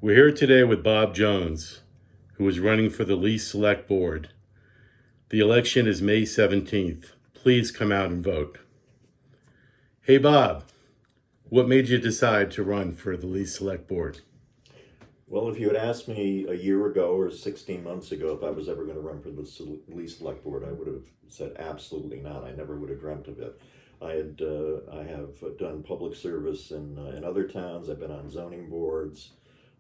We're here today with Bob Jones, who is running for the Lee Select Board. The election is May 17th. Please come out and vote. Hey Bob, what made you decide to run for the Lee Select Board? Well, if you had asked me a year ago or 16 months ago if I was ever going to run for the Lee Select Board, I would have said absolutely not. I never would have dreamt of it. I have done public service in other towns. I've been on zoning boards.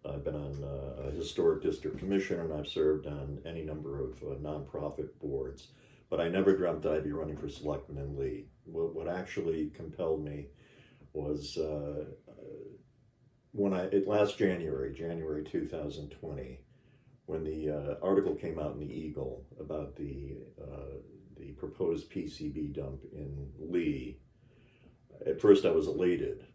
I've been on a historic district commission, and I've served on any number of nonprofit boards. But I never dreamt that I'd be running for selectman in Lee. What actually compelled me was last January 2020, when the article came out in the Eagle about the proposed PCB dump in Lee. At first I was elated.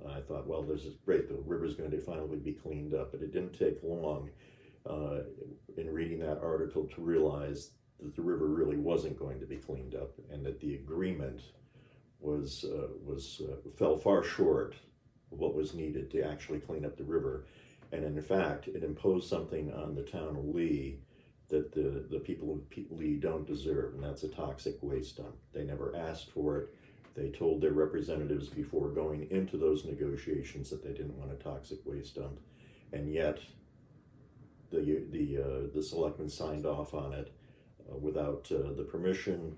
I thought, well, this is great, the river's going to finally be cleaned up. But it didn't take long in reading that article to realize that the river really wasn't going to be cleaned up, and that the agreement fell far short of what was needed to actually clean up the river. And in fact, it imposed something on the town of Lee that the people of Lee don't deserve, and that's a toxic waste dump. They never asked for it. They told their representatives before going into those negotiations that they didn't want a toxic waste dump, and yet the selectmen signed off on it without the permission,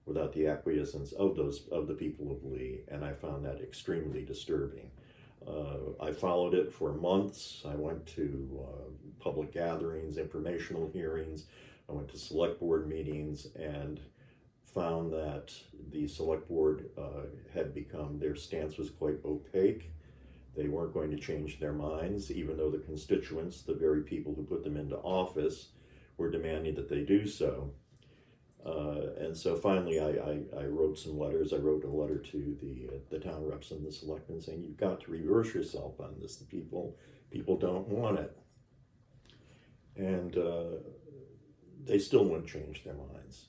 without the acquiescence of the people of Lee, and I found that extremely disturbing. I followed it for months. I went to public gatherings, informational hearings. I went to select board meetings and found that the select board their stance was quite opaque. They weren't going to change their minds, even though the constituents, the very people who put them into office, were demanding that they do so. And so finally I wrote some letters. I wrote a letter to the town reps and the selectmen saying, you've got to reverse yourself on this. The people don't want it. And they still wouldn't change their minds.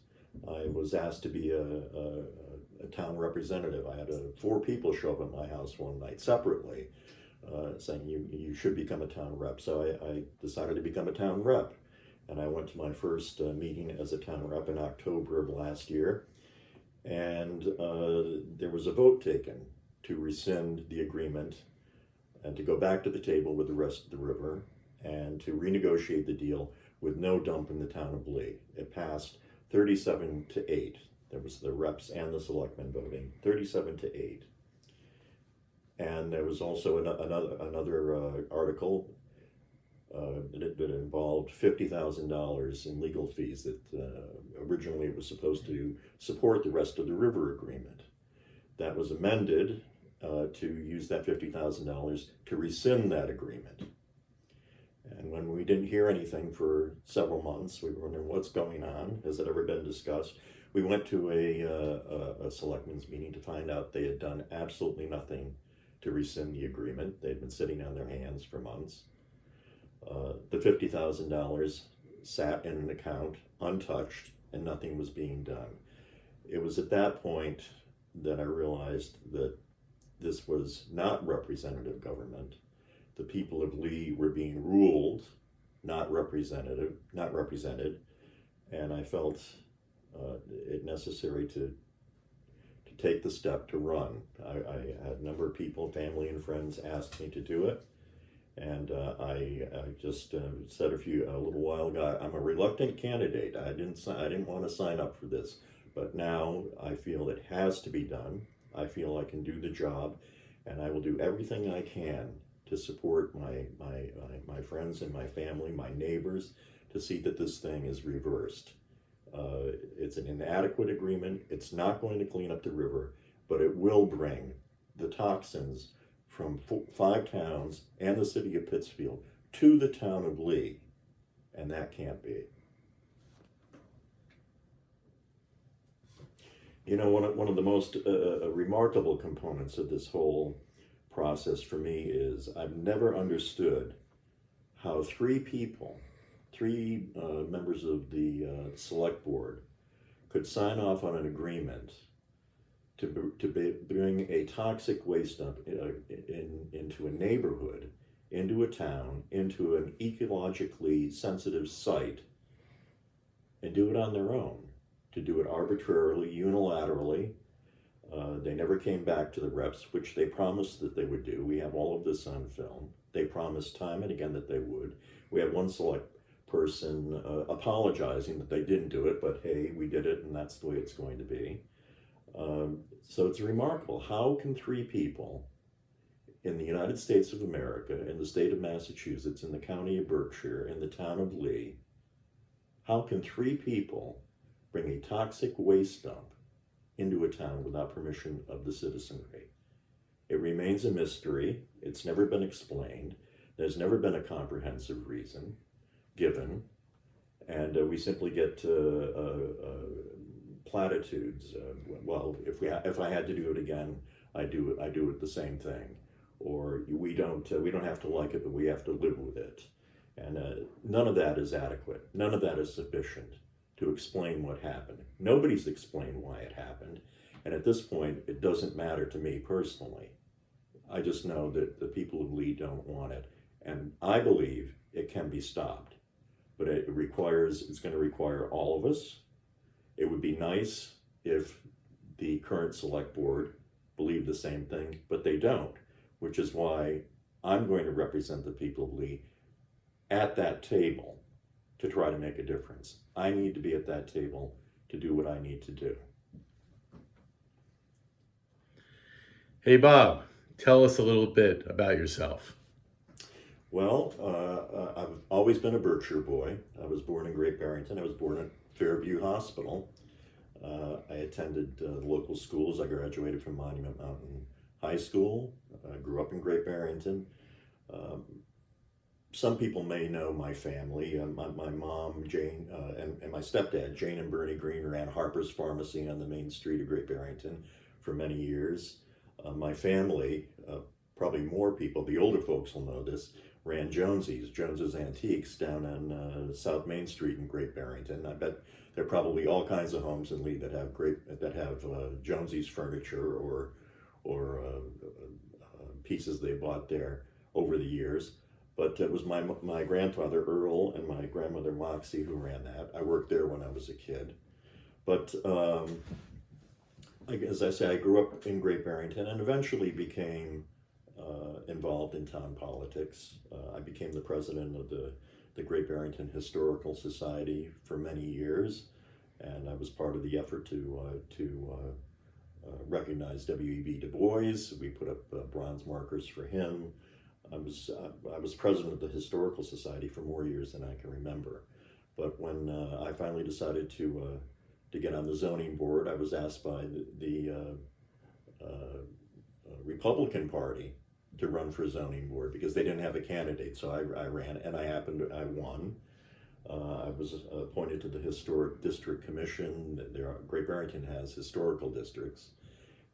I was asked to be a town representative. I had 4 people show up at my house one night separately saying, you should become a town rep. So I decided to become a town rep. And I went to my first meeting as a town rep in October of last year. And there was a vote taken to rescind the agreement and to go back to the table with the rest of the river and to renegotiate the deal with no dump in the town of Lee. It passed 37-8. There was the reps and the selectmen voting, 37-8. And there was also another article that involved $50,000 in legal fees that originally it was supposed to support the rest of the river agreement. That was amended to use that $50,000 to rescind that agreement. And when we didn't hear anything for several months, we were wondering what's going on. Has it ever been discussed? We went to a selectmen's meeting to find out they had done absolutely nothing to rescind the agreement. They'd been sitting on their hands for months. The $50,000 sat in an account untouched and nothing was being done. It was at that point that I realized that this was not representative government. The people of Lee were being ruled, not represented, and I felt it necessary to take the step to run. I had a number of people, family and friends, ask me to do it. And I just said a little while ago, I'm a reluctant candidate. I didn't want to sign up for this, but now I feel it has to be done. I feel I can do the job, and I will do everything I can to support my friends and my family, my neighbors, to see that this thing is reversed. It's an inadequate agreement. It's not going to clean up the river, but it will bring the toxins from 5 towns and the city of Pittsfield to the town of Lee, and that can't be. You know, one of the most remarkable components of this whole process for me is I've never understood how 3 members of the select board could sign off on an agreement to bring a toxic waste dump into a neighborhood into a town, into an ecologically sensitive site, and do it on their own, to do it arbitrarily, unilaterally. They never came back to the reps, which they promised that they would do. We have all of this on film. They promised time and again that they would. We had one select person apologizing that they didn't do it, but hey, we did it and that's the way it's going to be. So it's remarkable. How can three people in the United States of America, in the state of Massachusetts, in the county of Berkshire, in the town of Lee, how can three people bring a toxic waste dump into a town without permission of the citizenry? It remains a mystery. It's never been explained. There's never been a comprehensive reason given. And we simply get platitudes. Well, if I had to do it again, I do it the same thing. Or we don't have to like it, but we have to live with it. And none of that is adequate. None of that is sufficient to explain what happened. Nobody's explained why it happened. And at this point, it doesn't matter to me personally. I just know that the people of Lee don't want it. And I believe it can be stopped. But it's going to require all of us. It would be nice if the current select board believed the same thing, but they don't, which is why I'm going to represent the people of Lee at that table to try to make a difference. I need to be at that table to do what I need to do. Hey, Bob, tell us a little bit about yourself. Well, I've always been a Berkshire boy. I was born in Great Barrington. I was born at Fairview Hospital. I attended the local schools. I graduated from Monument Mountain High School. I grew up in Great Barrington. Some people may know my family. My mom, Jane, and my stepdad, Jane and Bernie Green, ran Harper's Pharmacy on the main street of Great Barrington for many years. My family, probably more people, the older folks will know this, ran Jones's Antiques down on South Main Street in Great Barrington. I bet there are probably all kinds of homes in Lee that have Jonesy's furniture or pieces they bought there over the years. But it was my grandfather Earl and my grandmother Moxie who ran that. I worked there when I was a kid. But as I say, I grew up in Great Barrington and eventually became involved in town politics. I became the president of the Great Barrington Historical Society for many years, and I was part of the effort to recognize W.E.B. Du Bois. We put up bronze markers for him. I was president of the Historical Society for more years than I can remember. But when I finally decided to get on the zoning board, I was asked by the Republican Party to run for zoning board because they didn't have a candidate. So I ran, and I won. I was appointed to the Historic District Commission. Great Barrington has historical districts,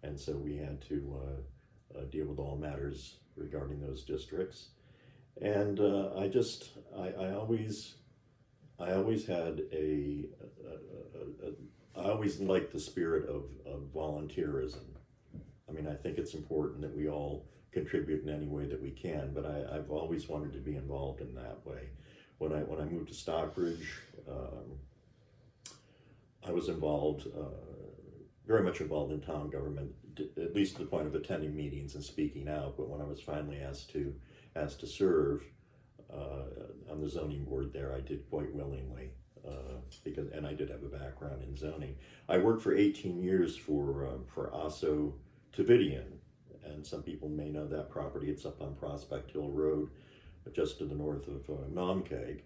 and so we had to deal with all matters regarding those districts. And I always had I always liked the spirit of volunteerism. I mean, I think it's important that we all contribute in any way that we can, but I've always wanted to be involved in that way. When I moved to Stockbridge, I was involved, very much involved in town government, at least to the point of attending meetings and speaking out. But when I was finally asked to serve on the zoning board there, I did quite willingly, and I did have a background in zoning. I worked for 18 years for Osso Tavidian, and some people may know that property. It's up on Prospect Hill Road, just to the north of Naumkeag.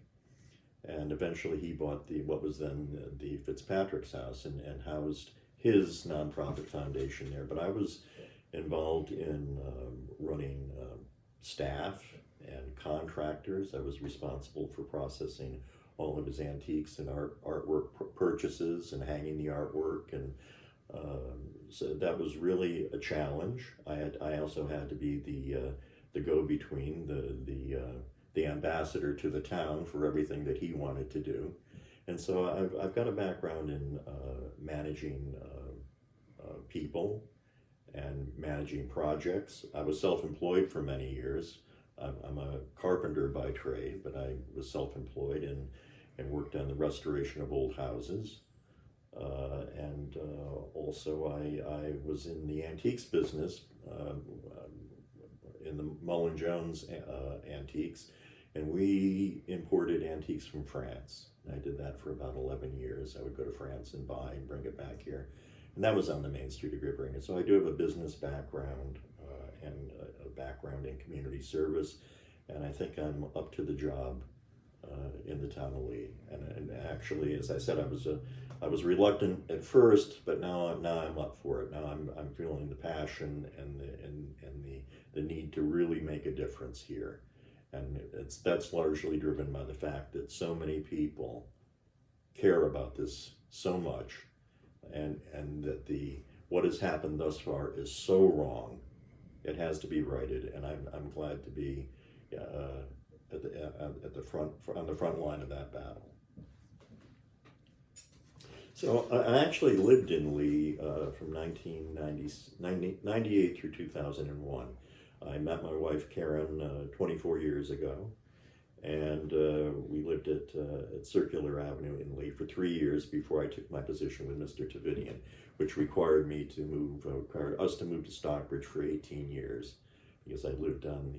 And eventually he bought what was then the Fitzpatrick's house and housed his nonprofit foundation there. But I was involved in running staff and contractors. I was responsible for processing all of his antiques and artwork purchases and hanging the artwork, and so that was really a challenge. I also had to be the go-between, the ambassador to the town for everything that he wanted to do. And so I've got a background in managing people and managing projects. I was self-employed for many years. I'm a carpenter by trade, but I was self-employed and worked on the restoration of old houses. And also I was in the antiques business, in the Mullen Jones antiques, and we imported antiques from France. I did that for about 11 years. I would go to France and buy and bring it back here. And that was on the main street of Gibbergen. So I do have a business background and a background in community service. And I think I'm up to the job in the town of Lee. And actually, as I said, I was reluctant at first, but now I'm up for it. Now I'm feeling the passion and the need to really make a difference here. And that's largely driven by the fact that so many people care about this so much, and that what has happened thus far is so wrong. It has to be righted, and I'm glad to be at the front, on the front line of that battle. So I actually lived in Lee from 1998 through 2001. I met my wife Karen 24 years ago, and we lived at Circular Avenue in Lee for 3 years before I took my position with Mr. Tavidian, which required us to move to Stockbridge for 18 years, because I lived on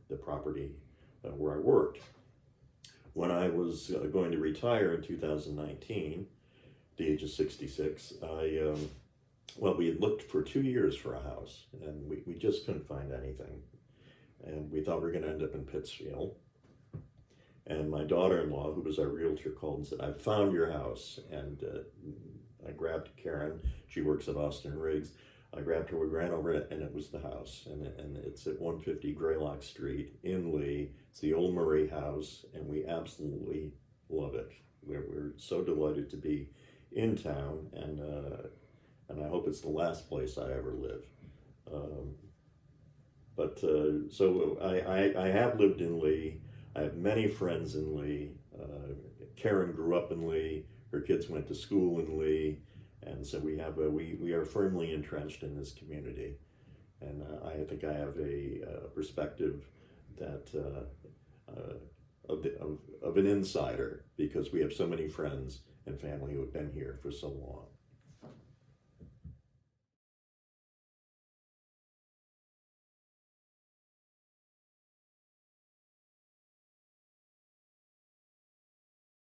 the property where I worked. When I was going to retire in 2019, the age of 66, we had looked for 2 years for a house, and we just couldn't find anything. And we thought we were going to end up in Pittsfield. And my daughter-in-law, who was our realtor, called and said, "I found your house." And I grabbed Karen. She works at Austin Riggs. I grabbed her, we ran over it, and it was the house. And it's at 150 Greylock Street in Lee. It's the old Murray house, and we absolutely love it. We're so delighted to be in town, and I hope it's the last place I ever live. So I have lived in Lee. I have many friends in Lee. Karen grew up in Lee. Her kids went to school in Lee, and so we are firmly entrenched in this community. And I think I have a perspective that of an insider, because we have so many friends and family who have been here for so long.